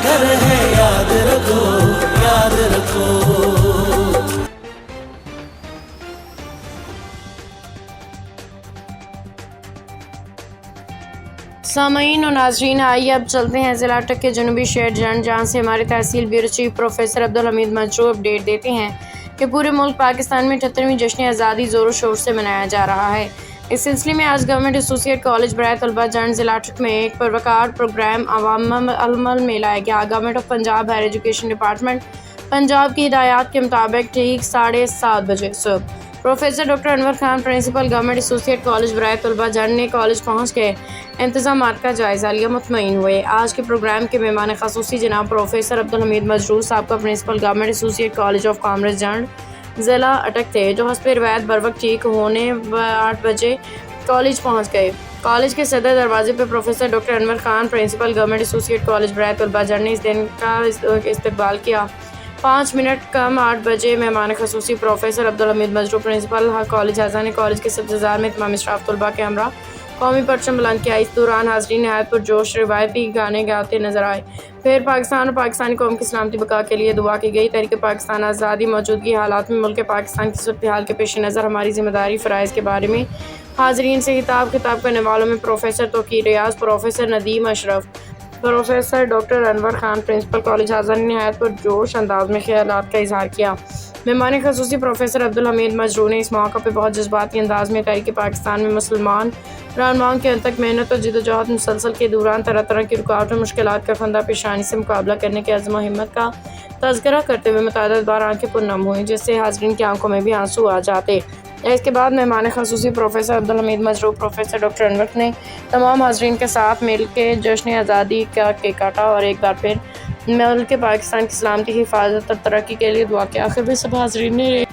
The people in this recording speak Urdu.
گھر ہے یاد رکھو، یاد رکھو۔ سامعین و ناظرین، آئیے اب چلتے ہیں ضلع اٹک کے جنوبی شہر جنڈ، جہاں سے ہمارے تحصیل بیورو چیف پروفیسر عبدالحمید مجروح اپڈیٹ دیتے ہیں کہ پورے ملک پاکستان میں 78ویں جشن آزادی زور و شور سے منایا جا رہا ہے۔ اس سلسلے میں آج گورنمنٹ ایسوسی ایٹ کالج برائے طلبہ جنڈ ضلع اٹک میں ایک پروقار پروگرام عمل میں لایا گیا۔ Government of Punjab higher education department Punjab کی ہدایات کے مطابق ٹھیک 7:30 بجے صبح professor doctor Anwar Khan principal government associate college برائے طلبہ جنڈ نے کالج پہنچ کے انتظامات کا جائزہ لیا، مطمئن ہوئے۔ آج کے پروگرام کے مہمان خصوصی جناب پروفیسر عبدالحمید مجروح صاحب کا principal government associate college of commerce Jand ضلع اٹک تھے، جو حسب روایت بروقت ٹھیک 8 بجے کالج پہنچ گئے۔ کالج کے صدر دروازے پر professor doctor Anwar Khan principal government associate college برائے طلبہ جنڈ نے اس دن کا استقبال کیا۔ 5 منٹ کم 8 بجے مہمان خصوصی پروفیسر عبدالحمید مجروح پرنسپل کالج اعزاز نے کالج کے سبززار میں تمام اسٹاف طلباء کے ہمراہ قومی پرچم بلند کیا۔ اس دوران حاضرین نہایت پرجوش روایتی گانے گاتے نظر آئے۔ پھر پاکستان اور پاکستانی قوم کی سلامتی بقا کے لیے دعا کی گئی۔ تحریک پاکستان آزادی موجودگی حالات میں ملک پاکستان کی صورتحال کے پیش نظر ہماری ذمہ داری فرائض کے بارے میں حاضرین سے خطاب کرنے والوں میں پروفیسر توقیر ریاض، پروفیسر ندیم اشرف، professor doctor Anwar Khan principal college اعزاز نے نہایت پرجوش انداز میں خیالات کا اظہار کیا۔ مہمان خصوصی پروفیسر عبدالحمید مجروح نے اس موقع پہ بہت جذباتی انداز میں تحریک پاکستان میں مسلمان رہنماؤں کے انتھک محنت اور جدوجہد مسلسل کے دوران طرح طرح کی رکاوٹوں اور مشکلات کا خندہ پیشانی سے مقابلہ کرنے کے عزم و ہمت کا تذکرہ کرتے ہوئے متعدد بار آنکھیں پرنم ہوئیں، جس سے حاضرین کی آنکھوں میں بھی آنسو آ جاتے۔ اس کے بعد مہمان خصوصی پروفیسر عبدالحمید مجروح پروفیسر ڈاکٹر انور نے تمام حاضرین کے ساتھ مل کے جشن آزادی کا کیک کاٹا اور ایک بار پھر ملک پاکستان کی سلامتی، حفاظت اور ترقی کے لیے دعا کی۔ آخر میں سب حاضرین نے